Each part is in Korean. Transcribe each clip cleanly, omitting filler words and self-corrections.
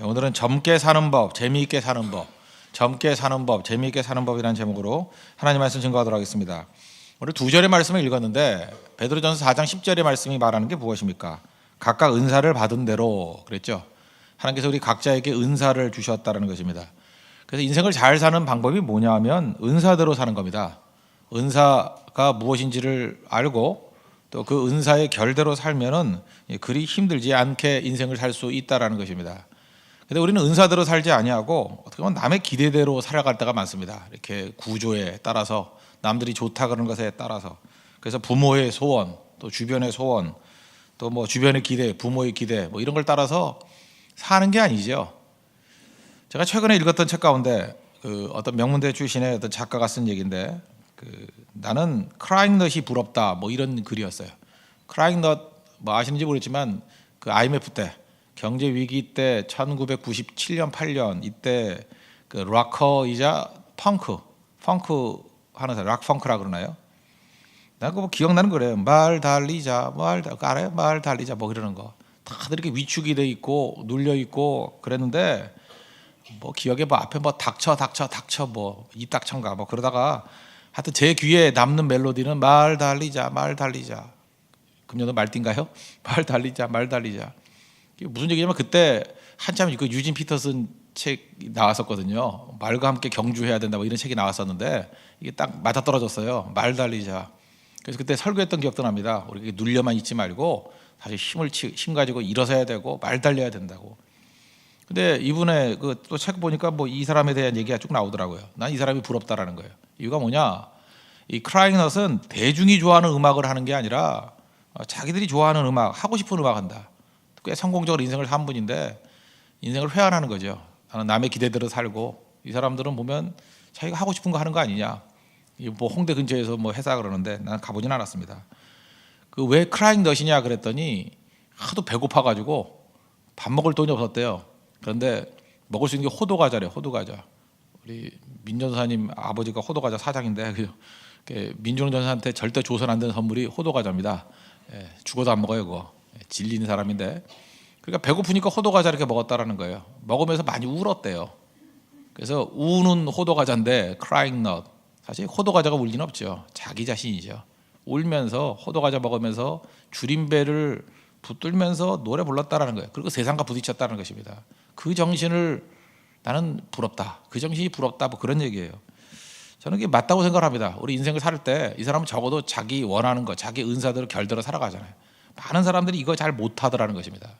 오늘은 젊게 사는 법, 재미있게 사는 법, 젊게 사는 법, 재미있게 사는 법이라는 제목으로 하나님 말씀 증거하도록 하겠습니다. 오늘 두 절의 말씀을 읽었는데 베드로전서 4장 10절의 말씀이 말하는 게 무엇입니까? 각각 은사를 받은 대로 그랬죠. 하나님께서 우리 각자에게 은사를 주셨다는 것입니다. 그래서 인생을 잘 사는 방법이 뭐냐 하면 은사대로 사는 겁니다. 은사가 무엇인지를 알고 또 그 은사의 결대로 살면은 그리 힘들지 않게 인생을 살 수 있다라는 것입니다. 근데 우리는 은사대로 살지 아니하고 어떻게 보면 남의 기대대로 살아갈 때가 많습니다. 이렇게 구조에 따라서 남들이 좋다 그러는 것에 따라서 그래서 부모의 소원 또 주변의 소원 또 뭐 주변의 기대 부모의 기대 뭐 이런 걸 따라서 사는 게 아니죠. 제가 최근에 읽었던 책 가운데 어떤 명문대 출신의 어떤 작가가 쓴 얘기인데 나는 크라잉넛이 부럽다 뭐 이런 글이었어요. 크라잉넛 뭐 아시는지 모르겠지만 그 IMF 때 경제 위기 때 1997년 8년 이때 그 락커이자 펑크 하는 사람 락 펑크라 그러나요? 나 그거 뭐 기억나는 거래요. 말 달리자 알아요? 말 달리자 뭐 이러는 거 다들 이렇게 위축이 돼 있고 눌려 있고 그랬는데 뭐 기억에 뭐 앞에 뭐 닥쳐 뭐 입닥쳐인가 뭐 그러다가 하여튼 제 귀에 남는 멜로디는 말 달리자 금년도 말띠인가요? 말 달리자 이게 무슨 얘기냐면 그때 한참 그 유진 피터슨 책이 나왔었거든요. 말과 함께 경주해야 된다 뭐 이런 책이 나왔었는데 이게 딱 맞아떨어졌어요. 말 달리자. 그래서 그때 설교했던 기억도 납니다. 우리 눌려만 있지 말고 다시 힘 가지고 일어서야 되고 말 달려야 된다고. 근데 이분의 그 또 책 보니까 뭐 이 사람에 대한 얘기가 쭉 나오더라고요. 난 이 사람이 부럽다라는 거예요. 이유가 뭐냐? 이 크라잉넛은 대중이 좋아하는 음악을 하는 게 아니라 자기들이 좋아하는 음악, 하고 싶은 음악 한다. 꽤 성공적으로 인생을 산 분인데 인생을 회한하는 거죠. 나는 남의 기대대로 살고 이 사람들은 보면 자기가 하고 싶은 거 하는 거 아니냐. 뭐 홍대 근처에서 뭐 회사 그러는데 나는 가보진 않았습니다. 그 왜 크라잉넛이냐 그랬더니 하도 배고파가지고 밥 먹을 돈이 없었대요. 그런데 먹을 수 있는 게 호두과자래요. 호두과자. 우리 민전사님 아버지가 호두과자 사장인데 민중전사한테 절대 조선 안 되는 선물이 호두과자입니다. 죽어도 안 먹어요 그거. 질리는 사람인데 그러니까 배고프니까 호두과자 이렇게 먹었다라는 거예요. 먹으면서 많이 울었대요. 그래서 우는 호두과자인데 crying nut. 사실 호두과자가 울 리는 없죠. 자기 자신이죠. 울면서 호두과자 먹으면서 줄임배를 붙들면서 노래 불렀다라는 거예요. 그리고 세상과 부딪혔다는 것입니다. 그 정신을 나는 부럽다. 그 정신이 부럽다. 뭐 그런 얘기예요. 저는 그게 맞다고 생각합니다. 우리 인생을 살 때 이 사람은 적어도 자기 원하는 것, 자기 은사대로 결대로 살아가잖아요. 많은 사람들이 이거 잘 못하더라는 것입니다.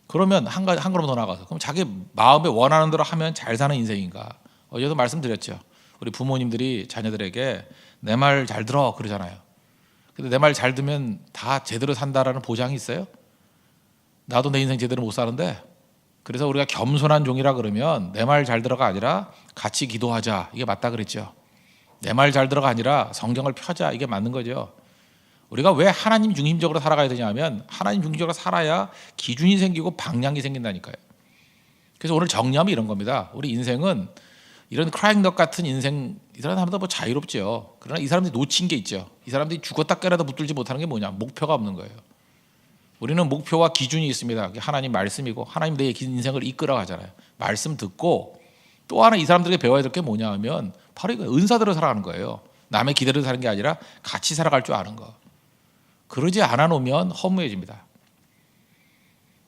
그러면 한 걸음 더 나가서 그럼 자기 마음에 원하는 대로 하면 잘 사는 인생인가? 어제도 말씀드렸죠. 우리 부모님들이 자녀들에게 내 말 잘 들어 그러잖아요. 근데 내 말 잘 들으면 다 제대로 산다라는 보장이 있어요? 나도 내 인생 제대로 못 사는데 그래서 우리가 겸손한 종이라 그러면 내 말 잘 들어가 아니라 같이 기도하자 이게 맞다 그랬죠. 내 말 잘 들어가 아니라 성경을 펴자 이게 맞는 거죠. 우리가 왜 하나님 중심적으로 살아가야 되냐면 하나님 중심적으로 살아야 기준이 생기고 방향이 생긴다니까요. 그래서 오늘 정리하면 이런 겁니다. 우리 인생은 이런 크라잉넛 같은 인생 이 사람들도 뭐 자유롭죠. 그러나 이 사람들이 놓친 게 있죠. 이 사람들이 죽었다 깨라도 붙들지 못하는 게 뭐냐? 목표가 없는 거예요. 우리는 목표와 기준이 있습니다. 하나님 말씀이고 하나님 내 인생을 이끌어 가잖아요. 말씀 듣고 또 하나 이 사람들에게 배워야 될 게 뭐냐 하면 바로 이거 은사대로 살아가는 거예요. 남의 기대로 사는 게 아니라 같이 살아갈 줄 아는 거. 그러지 않아 놓으면 허무해집니다.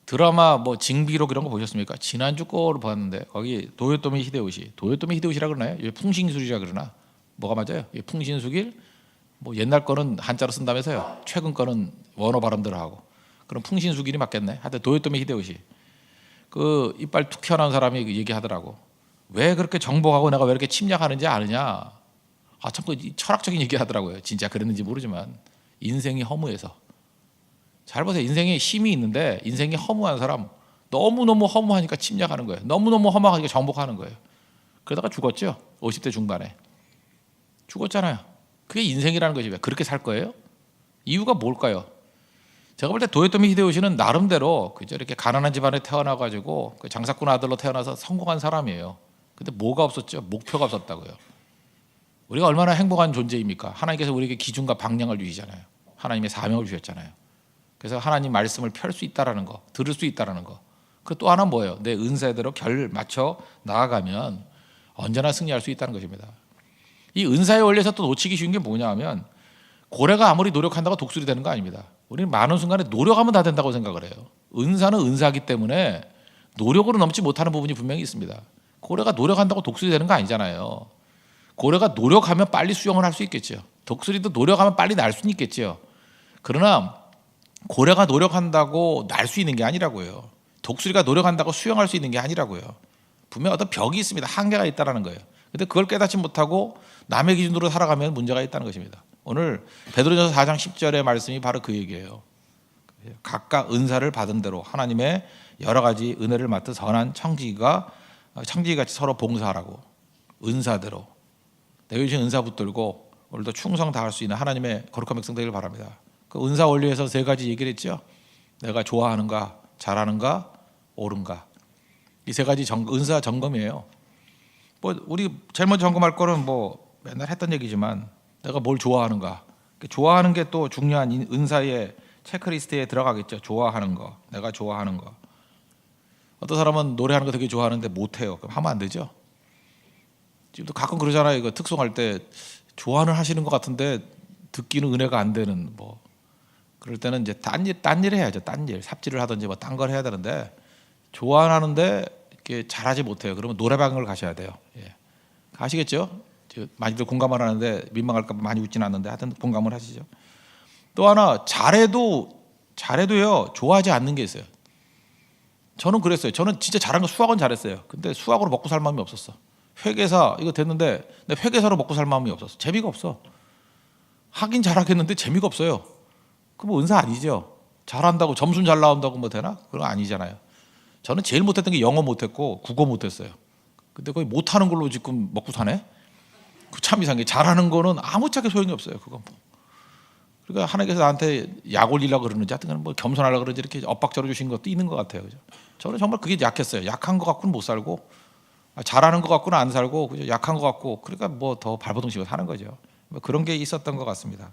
드라마 뭐 징비록 이런 거 보셨습니까? 지난주 거를 봤는데 거기 도요토미 히데요시라 그러나요? 풍신수길이라 그러나 뭐가 맞아요? 풍신수길 뭐 옛날 거는 한자로 쓴다면서요. 최근 거는 원어 발음대로 하고 그럼 풍신수길이 맞겠네. 하여튼 도요토미 히데요시 그 이빨 툭 튀어나온 사람이 얘기하더라고. 왜 그렇게 정복하고 내가 왜 이렇게 침략하는지 아느냐. 참 그 철학적인 얘기 하더라고요. 진짜 그랬는지 모르지만 인생이 허무해서. 잘 보세요. 인생에 힘이 있는데 인생이 허무한 사람 너무너무 허무하니까 침략하는 거예요. 너무너무 허무하니까 정복하는 거예요. 그러다가 죽었죠. 50대 중반에. 죽었잖아요. 그게 인생이라는 거지. 왜 그렇게 살 거예요? 이유가 뭘까요? 제가 볼 때 도요토미 히데요시는 나름대로 그저 이렇게 가난한 집안에 태어나가지고 그 장사꾼 아들로 태어나서 성공한 사람이에요. 근데 뭐가 없었죠? 목표가 없었다고요. 우리가 얼마나 행복한 존재입니까? 하나님께서 우리에게 기준과 방향을 주시잖아요. 하나님의 사명을 주셨잖아요. 그래서 하나님 말씀을 펼 수 있다라는 거, 들을 수 있다라는 거, 그 또 하나 뭐예요? 내 은사대로 결 맞춰 나아가면 언제나 승리할 수 있다는 것입니다. 이 은사의 원리에서 또 놓치기 쉬운 게 뭐냐 하면 고래가 아무리 노력한다고 독수리 되는 거 아닙니다. 우리는 많은 순간에 노력하면 다 된다고 생각을 해요. 은사는 은사이기 때문에 노력으로 넘지 못하는 부분이 분명히 있습니다. 고래가 노력한다고 독수리 되는 거 아니잖아요. 고래가 노력하면 빨리 수영을 할 수 있겠죠. 독수리도 노력하면 빨리 날 수는 있겠죠. 그러나 고래가 노력한다고 날 수 있는 게 아니라고요. 독수리가 노력한다고 수영할 수 있는 게 아니라고요. 분명 어떤 벽이 있습니다. 한계가 있다는 거예요. 근데 그걸 깨닫지 못하고 남의 기준으로 살아가면 문제가 있다는 것입니다. 오늘 베드로전서 4장 10절의 말씀이 바로 그 얘기예요. 각각 은사를 받은 대로 하나님의 여러 가지 은혜를 맡은 선한 청지기같이 서로 봉사하라고. 은사대로 내가 주신 은사 붙들고 오늘도 충성 다할 수 있는 하나님의 거룩한 백성 되기를 바랍니다. 그 은사 원리에서 세 가지 얘기를 했죠. 내가 좋아하는가, 잘하는가, 옳은가. 이 세 가지 은사 점검이에요. 뭐 우리 제일 먼저 점검할 거는 뭐 맨날 했던 얘기지만 내가 뭘 좋아하는가. 좋아하는 게 또 중요한 은사의 체크리스트에 들어가겠죠. 좋아하는 거, 내가 좋아하는 거. 어떤 사람은 노래하는 거 되게 좋아하는데 못해요. 그럼 하면 안 되죠. 지금도 가끔 그러잖아요. 이거 특송할 때 좋아는 하시는 것 같은데 듣기는 은혜가 안 되는 뭐 그럴 때는 이제 딴 일 해야죠. 딴 일, 삽질을 하든지 뭐 딴 걸 해야 되는데 좋아하는데 이렇게 잘하지 못해요. 그러면 노래방을 가셔야 돼요. 예. 아시겠죠? 많이들 공감을 하는데 민망할까 봐 많이 웃지는 않는데 하여튼 공감을 하시죠. 또 하나 잘해도요 좋아하지 않는 게 있어요. 저는 그랬어요. 저는 진짜 잘한 거 수학은 잘했어요. 근데 수학으로 먹고 살 마음이 없었어. 회계사 이거 됐는데 내 회계사로 먹고 살 마음이 없었어. 재미가 없어. 하긴 잘하겠는데 재미가 없어요. 그럼 은사 아니죠. 잘한다고 점수는 잘 나온다고 뭐 되나? 그런 거 아니잖아요. 저는 제일 못했던 게 영어 못했고 국어 못했어요. 근데 거의 못하는 걸로 지금 먹고 사네. 참 이상해. 잘하는 거는 아무짝에 소용이 없어요. 그건 뭐. 그러니까 하나님께서 나한테 약 올리려고 그러는지 하여튼 뭐 겸손하려고 그러는지 이렇게 엇박자로 주신 것도 있는 것 같아요. 그죠? 저는 정말 그게 약했어요. 약한 것 갖고는 못 살고 잘하는 것 갖고는 안 살고 그죠? 약한 것 같고 그러니까 뭐 더 발버둥 치고 사는 거죠. 뭐 그런 게 있었던 것 같습니다.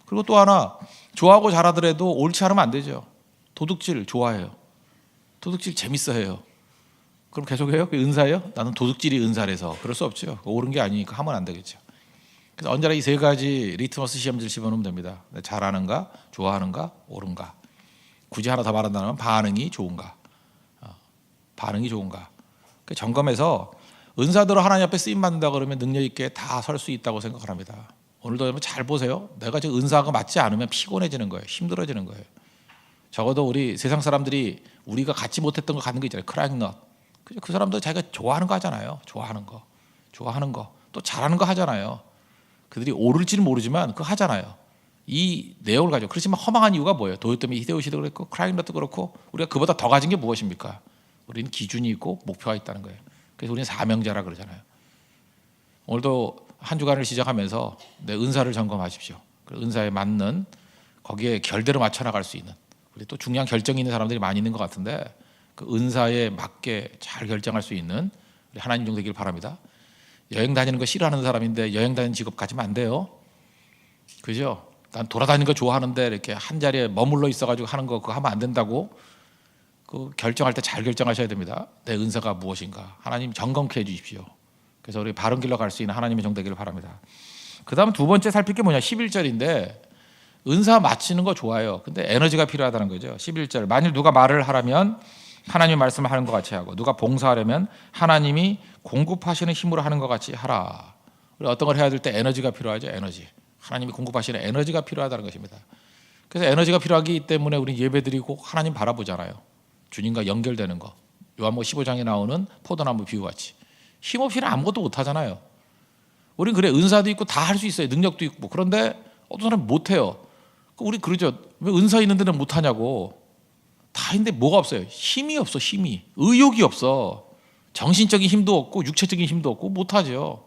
그리고 또 하나 좋아하고 잘하더라도 옳지 않으면 안 되죠. 도둑질 좋아해요. 도둑질 재밌어해요. 그럼 계속해요? 그게 은사예요? 나는 도둑질이 은사라서 그럴 수 없죠. 옳은 게 아니니까 하면 안 되겠죠. 그래서 언제나 이 세 가지 리트머스 시험지를 집어넣으면 됩니다. 잘하는가, 좋아하는가, 옳은가. 굳이 하나 더 말한다면 반응이 좋은가. 반응이 좋은가. 그 점검해서 은사대로 하나님 앞에 쓰임 받는다 그러면 능력 있게 다 설 수 있다고 생각을 합니다. 오늘도 여러분 잘 보세요. 내가 지금 은사가 맞지 않으면 피곤해지는 거예요. 힘들어지는 거예요. 적어도 우리 세상 사람들이 우리가 갖지 못했던 거 갖는 거 있잖아요. 크라잉넛. 그 사람도 자기가 좋아하는 거 하잖아요. 좋아하는 거. 또 잘하는 거 하잖아요. 그들이 옳을지는 모르지만 그거 하잖아요. 이 내용을 가지고. 그렇지만 허망한 이유가 뭐예요? 도요토미 히데요시도 그렇고 크라잉넛도 그렇고 우리가 그보다 더 가진 게 무엇입니까? 우리는 기준이 있고 목표가 있다는 거예요. 그래서 우리는 사명자라 그러잖아요. 오늘도 한 주간을 시작하면서 내 은사를 점검하십시오. 은사에 맞는 거기에 결대로 맞춰 나갈 수 있는 우리 또 중요한 결정이 있는 사람들이 많이 있는 것 같은데 그 은사에 맞게 잘 결정할 수 있는 우리 하나님 종 되길 바랍니다. 여행 다니는 거 싫어하는 사람인데 여행 다니는 직업 가지면 안 돼요. 그죠? 난 돌아다니는 거 좋아하는데 이렇게 한 자리에 머물러 있어가지고 하는 거 그거 하면 안 된다고. 그 결정할 때 잘 결정하셔야 됩니다. 내 은사가 무엇인가 하나님 점검케 해주십시오. 그래서 우리 바른 길로 갈 수 있는 하나님의 종 되기를 바랍니다. 그 다음 두 번째 살필 게 뭐냐 11절인데 은사 맞추는 거 좋아요. 근데 에너지가 필요하다는 거죠. 11절 만일 누가 말을 하라면 하나님의 말씀을 하는 것 같이 하고 누가 봉사하려면 하나님이 공급하시는 힘으로 하는 것 같이 하라. 우리 어떤 걸 해야 될 때 에너지가 필요하죠. 에너지. 하나님이 공급하시는 에너지가 필요하다는 것입니다. 그래서 에너지가 필요하기 때문에 우리 예배드리고 하나님 바라보잖아요. 주님과 연결되는 거. 요한복음 15장에 나오는 포도나무 비유같이. 힘없이는 아무것도 못하잖아요. 우린 그래 은사도 있고 다 할 수 있어요. 능력도 있고. 그런데 어떤 사람은 못해요. 우리 그러죠. 왜 은사 있는 데는 못하냐고. 다 있는데 뭐가 없어요. 힘이 없어. 힘이. 의욕이 없어. 정신적인 힘도 없고 육체적인 힘도 없고 못하죠.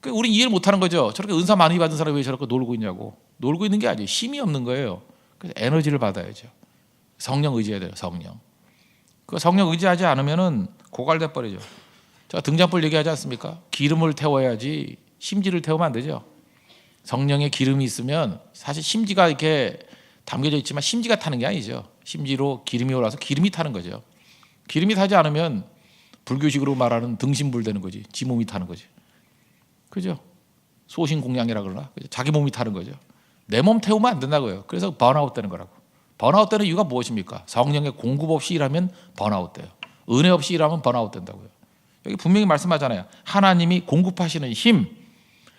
우린 이해를 못하는 거죠. 저렇게 은사 많이 받은 사람이 왜 저렇게 놀고 있냐고. 놀고 있는 게 아니에요. 힘이 없는 거예요. 그래서 에너지를 받아야죠. 성령 의지해야 돼요. 성령. 그 성령 의지하지 않으면은 고갈돼 버리죠. 제가 등잔불 얘기하지 않습니까? 기름을 태워야지 심지를 태우면 안 되죠. 성령의 기름이 있으면 사실 심지가 이렇게 담겨져 있지만 심지가 타는 게 아니죠. 심지로 기름이 올라서 기름이 타는 거죠. 기름이 타지 않으면 불교식으로 말하는 등신불 되는 거지. 지 몸이 타는 거지. 그죠? 소신공양이라 그러나? 그죠? 자기 몸이 타는 거죠. 내 몸 태우면 안 된다고요. 그래서 번아웃 되는 거라고. 번아웃 되는 이유가 무엇입니까? 성령의 공급 없이 일하면 번아웃 돼요. 은혜 없이 일하면 번아웃 된다고요. 여기 분명히 말씀하잖아요. 하나님이 공급하시는 힘,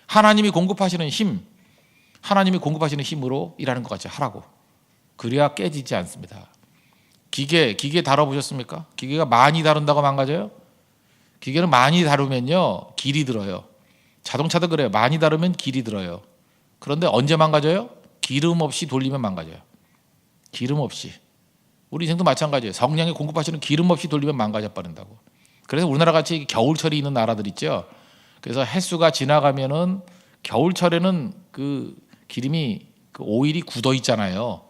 하나님이 공급하시는 힘, 하나님이 공급하시는 힘으로 일하는 것 같이 하라고. 그래야 깨지지 않습니다. 기계 다뤄보셨습니까? 기계가 많이 다룬다고 망가져요? 기계는 많이 다루면요 길이 들어요. 자동차도 그래요. 많이 다루면 길이 들어요. 그런데 언제 망가져요? 기름 없이 돌리면 망가져요. 기름 없이. 우리 인생도 마찬가지예요. 성령이 공급하시는 기름 없이 돌리면 망가져 버린다고. 그래서 우리나라 같이 겨울철이 있는 나라들 있죠. 그래서 해수가 지나가면은 겨울철에는 그 기름이 그 오일이 굳어 있잖아요.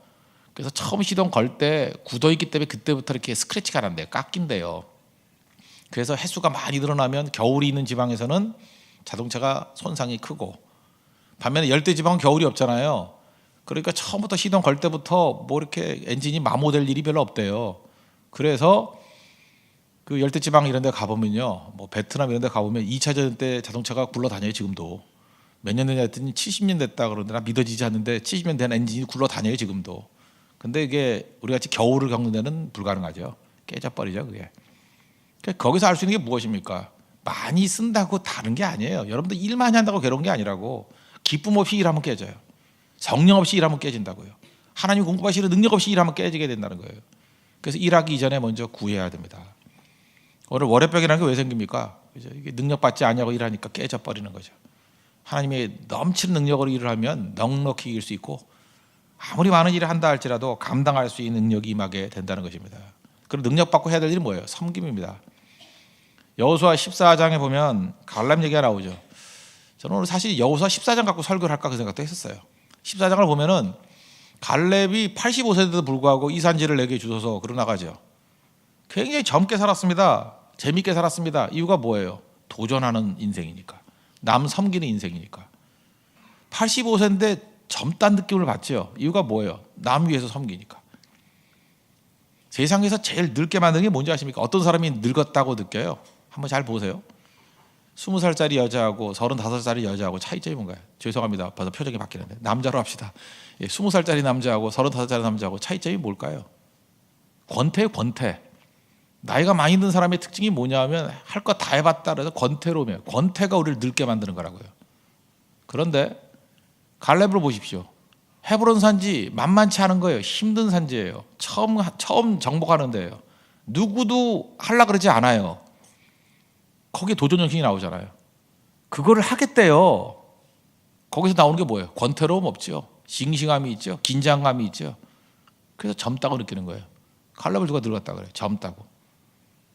그래서 처음 시동 걸 때 굳어 있기 때문에 그때부터 이렇게 스크래치가 난대요. 깎인대요. 그래서 해수가 많이 늘어나면 겨울이 있는 지방에서는 자동차가 손상이 크고, 반면에 열대 지방은 겨울이 없잖아요. 그러니까 처음부터 시동 걸 때부터 뭐 이렇게 엔진이 마모될 일이 별로 없대요. 그래서 그 열대 지방 이런 데 가보면요, 뭐 베트남 이런 데 가보면 2차전 때 자동차가 굴러다녀요. 지금도 몇 년 됐냐 했더니 70년 됐다 그러는데 나 믿어지지 않는데 70년 된 엔진이 굴러다녀요. 지금도. 근데 이게 우리 같이 겨울을 겪는 데는 불가능하죠. 깨져버리죠. 그게. 그러니까 거기서 알 수 있는 게 무엇입니까? 많이 쓴다고 다른 게 아니에요. 여러분들 일 많이 한다고 괴로운 게 아니라고, 기쁨 없이 일하면 깨져요. 성령 없이 일하면 깨진다고요. 하나님 공급하시는 능력 없이 일하면 깨지게 된다는 거예요. 그래서 일하기 이전에 먼저 구해야 됩니다. 오늘 월요병이라는 게 왜 생깁니까? 이게 능력받지 않냐고 일하니까 깨져버리는 거죠. 하나님의 넘치는 능력으로 일을 하면 넉넉히 이길 수 있고, 아무리 많은 일을 한다 할지라도 감당할 수 있는 능력이 임하게 된다는 것입니다. 그럼 능력받고 해야 될 일은 뭐예요? 섬김입니다. 여호수아 14장에 보면 갈렙 얘기가 나오죠. 저는 오늘 사실 여호수아 14장 갖고 설교를 할까 그 생각도 했었어요. 14장을 보면은 갈렙이 85세인데도 불구하고 이 산지를 내게 주소서 그러 나가죠. 굉장히 젊게 살았습니다. 재밌게 살았습니다. 이유가 뭐예요? 도전하는 인생이니까. 남 섬기는 인생이니까. 85세인데 젊다는 느낌을 받죠. 이유가 뭐예요? 남 위해서 섬기니까. 세상에서 제일 늙게 만드는 게 뭔지 아십니까? 어떤 사람이 늙었다고 느껴요? 한번 잘 보세요. 20살짜리 여자하고 35살짜리 여자하고 차이점이 뭔가요? 죄송합니다. 벌써 표정이 바뀌는데 남자로 합시다. 20살짜리 남자하고 35살짜리 남자하고 차이점이 뭘까요? 권태예요. 권태. 나이가 많이 든 사람의 특징이 뭐냐면 할 거 다 해봤다 그래서 권태로우면, 권태가 우리를 늙게 만드는 거라고요. 그런데 갈렙을 보십시오. 헤브론 산지 만만치 않은 거예요. 힘든 산지예요. 처음 정복하는 데예요. 누구도 하려고 그러지 않아요. 거기에 도전 정신이 나오잖아요. 그거를 하겠대요. 거기서 나오는 게 뭐예요? 권태로움 없죠. 싱싱함이 있죠. 긴장감이 있죠. 그래서 젊다고 느끼는 거예요. 갈렙을 누가 늙었다 그래요? 젊다고.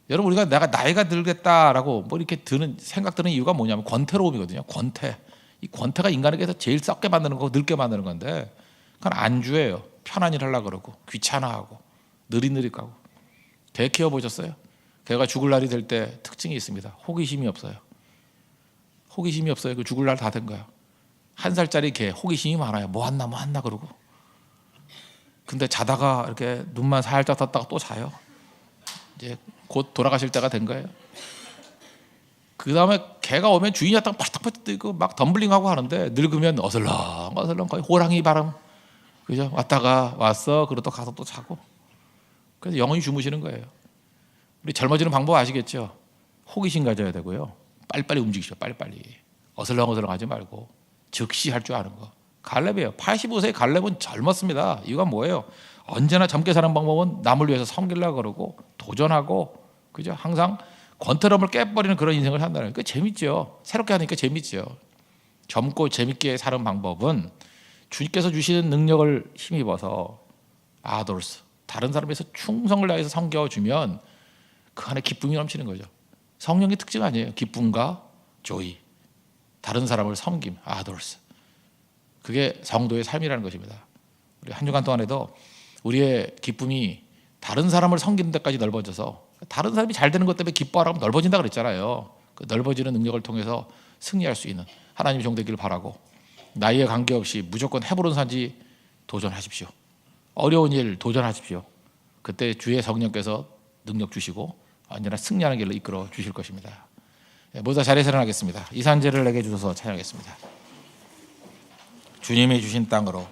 여러분, 우리가 내가 나이가 들겠다라고 뭐 이렇게 생각 드는 이유가 뭐냐면 권태로움이거든요. 권태. 이 권태가 인간에게서 제일 썩게 만드는 거고 늙게 만드는 건데, 그건 안주예요. 편한 일 하려고 그러고 귀찮아하고 느릿느릿 가고. 개 키워보셨어요? 개가 죽을 날이 될 때 특징이 있습니다. 호기심이 없어요. 호기심이 없어요. 그 죽을 날 다 된 거야. 1살짜리 개 호기심이 많아요. 뭐 한나 그러고. 근데 자다가 이렇게 눈만 살짝 떴다가 또 자요. 이제 곧 돌아가실 때가 된 거예요. 그 다음에 개가 오면 주인이 왔다가 바닥바닥 뛰고 막 덤블링하고 하는데, 늙으면 어슬렁 거의 호랑이 발음, 그죠? 왔다가 왔어 그러고 또 가서 또 자고. 그래서 영원히 주무시는 거예요. 우리 젊어지는 방법 아시겠죠? 호기심 가져야 되고요. 빨리빨리 움직이시죠. 빨리빨리. 어슬렁 하지 말고 즉시 할 줄 아는 거. 갈렙이에요. 85세의 갈렙은 젊었습니다. 이유가 뭐예요? 언제나 젊게 사는 방법은 남을 위해서 섬기려고 그러고 도전하고, 그죠? 항상 권태로움을 깨버리는 그런 인생을 산다는 거. 재밌죠. 새롭게 하니까 재밌죠. 젊고 재밌게 사는 방법은 주님께서 주시는 능력을 힘입어서 아도르스, 다른 사람에 서 충성을 다해서 섬겨주면 그 안에 기쁨이 넘치는 거죠. 성령의 특징 아니에요. 기쁨과 조이, 다른 사람을 섬김, 아도르스. 그게 성도의 삶이라는 것입니다. 우리 한 주간 동안에도 우리의 기쁨이 다른 사람을 섬기는 데까지 넓어져서, 다른 사람이 잘 되는 것 때문에 기뻐하라고 넓어진다 그랬잖아요. 그 넓어지는 능력을 통해서 승리할 수 있는 하나님의 종 되기를 바라고, 나이에 관계없이 무조건 헤브론 산지 도전하십시오. 어려운 일 도전하십시오. 그때 주의 성령께서 능력 주시고 언제나 승리하는 길로 이끌어 주실 것입니다. 모두 다 자리에서 일어나겠습니다. 이 산지를 내게 주셔서 찬양하겠습니다. 주님이 주신 땅으로